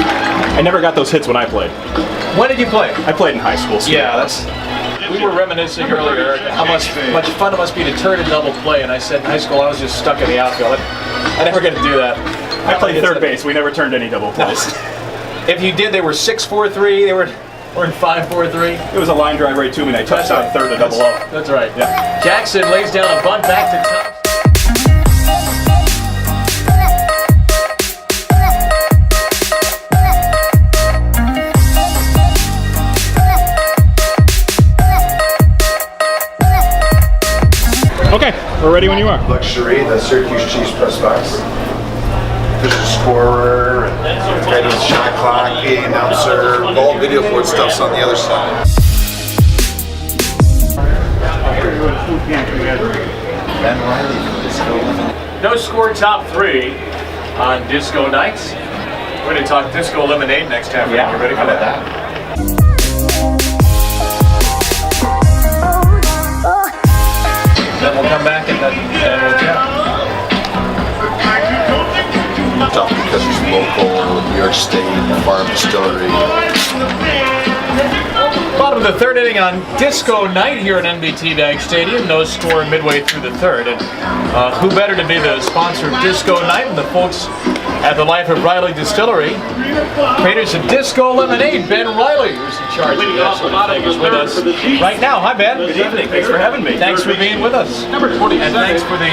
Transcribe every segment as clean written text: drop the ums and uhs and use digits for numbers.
I never got those hits when I played. When did you play? I played in high school. So yeah, that's. We were reminiscing earlier how much fun it must be to turn and double play, and I said in high school I was just stuck in the outfield. I never got to do that. I played third base. We never turned any double plays. If you did, they were 6-4-3. They were in 5-4-3. It was a line drive right to me, and I touched out third to double up. That's right. Yeah. Jackson lays down a bunt back to Thompson. Okay, we're ready when you are. Luxury, the Syracuse Chiefs press box. There's a scorer, and guy doing shot clock, the announcer, all video board stuff's on the other side. Ben Reilley, Disco. No score top 3 on Disco Nights. We're going to talk Disco Lemonade next time. Yeah, you ready for that? Then we'll come back and we'll chat. Tough because he's local, New York State, farm distillery. Bottom of the third inning on Disco Night here at NBT Bank Stadium. No score midway through the third. And who better to be the sponsor of Disco Night than the folks at the Life of Reilley Distillery. Creators of Disco Lemonade, Ben Reilley, who's in charge of that sort of thing, is with us right now. Hi, Ben. Good evening. Thanks for having me. Thanks for being with us. And thanks for the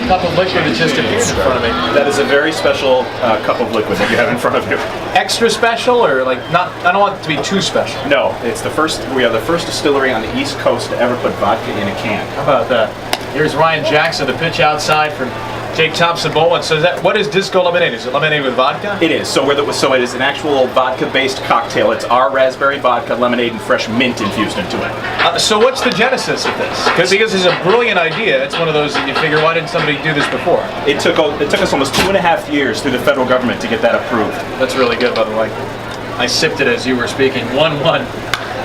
cup of liquid that just appeared in front of me. That is a very special cup of liquid that you have in front of you. Extra special, or like not? I don't want it to be too special. No, it's the first. We are the first distillery on the East Coast to ever put vodka in a can. How about that? Here's Ryan Jackson, the pitch outside from Jake Thompson Bowling. So what is Disco Lemonade? Is it lemonade with vodka? It is. So it is an actual vodka-based cocktail. It's our raspberry vodka, lemonade, and fresh mint infused into it. So what's the genesis of this? Because it's a brilliant idea. It's one of those that you figure, why didn't somebody do this before? It took us almost 2.5 years through the federal government to get that approved. That's really good, by the way. I sipped it as you were speaking. 1-1.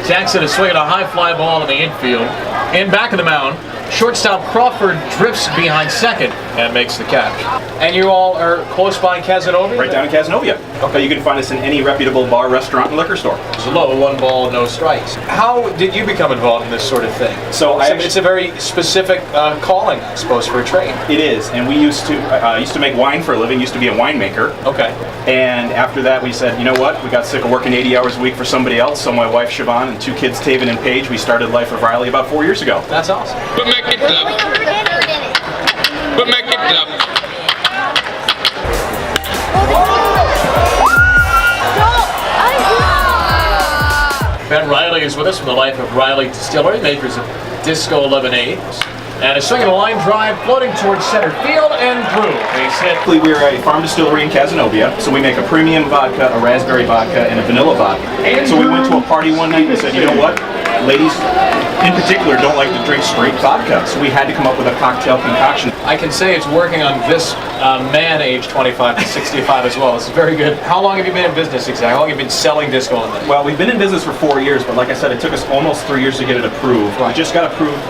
Jackson is swinging a high fly ball in the infield. In back of the mound, shortstop Crawford drifts behind second and makes the catch. And you all are close by Casanova? Right down in Casanova. Okay, you can find us in any reputable bar, restaurant, and liquor store. It's low, 1 ball, no strikes. How did you become involved in this sort of thing? So it's a very specific calling, I suppose, for a trade. It is, and we used to make wine for a living. Used to be a winemaker. Okay. And after that, we said, you know what? We got sick of working 80 hours a week for somebody else. So my wife Siobhan and 2 kids, Taven and Paige, we started Life of Reilley about 4 years ago. That's awesome. But make it up. But make it up. Ben Reilley is with us from the Life of Reilley Distillery, makers of Disco Lemonade. And a swing and a line drive floating towards center field and through. Base hit. We're a farm distillery in Casanova, so we make a premium vodka, a raspberry vodka, and a vanilla vodka. So we went to a party one night and we said, you know what? Ladies in particular don't like to drink straight vodka, so we had to come up with a cocktail concoction. I can say it's working on this man aged 25 to 65 as well. It's very good. How long have you been in business exactly? How long have you been selling Disco Lemonade? Well, we've been in business for 4 years, but like I said, it took us almost 3 years to get it approved. Right. We just got approved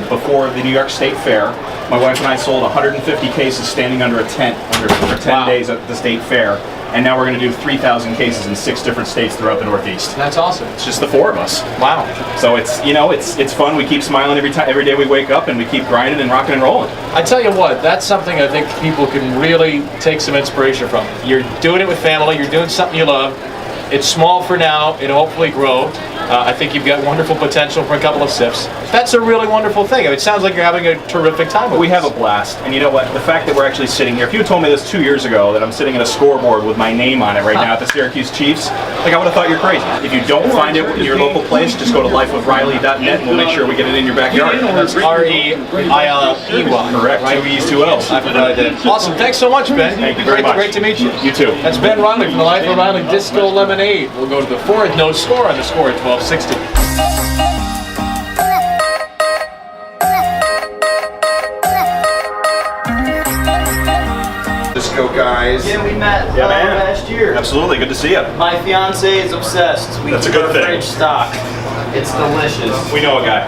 before the New York State Fair. My wife and I sold 150 cases standing under a tent for 10 days at the State Fair. And now we're going to do 3,000 cases in 6 different states throughout the Northeast. That's awesome. It's just the 4 of us. Wow. So it's fun. We keep smiling every day we wake up, and we keep grinding and rocking and rolling. I tell you what, that's something I think people can really take some inspiration from. You're doing it with family. You're doing something you love. It's small for now. It'll hopefully grow. I think you've got wonderful potential for a couple of sips. That's a really wonderful thing. It sounds like you're having a terrific time with We have a blast. And you know what? The fact that we're actually sitting here, if you had told me this 2 years ago, that I'm sitting at a scoreboard with my name on it right now at the Syracuse Chiefs, like I would have thought you're crazy. If you don't find it in your local place, just go to lifeofreilley.net and we'll make sure we get it in your backyard. That's R-E-I-L-E-Y. Correct. Right? 2 E's, 2 L's. I forgot that. Awesome. Thanks so much, Ben. Thank you very much. Great to meet you. You too. That's Ben Reilley from the Life of Reilley Disco Lemonade. We'll go to the 4th. No score on the score at 12:60. Disco guys. Yeah, we met Yeah, man. last year. Absolutely. Good to see you. My fiance is obsessed. We That's a keep good our thing. fridge stocked. It's delicious. We know a guy.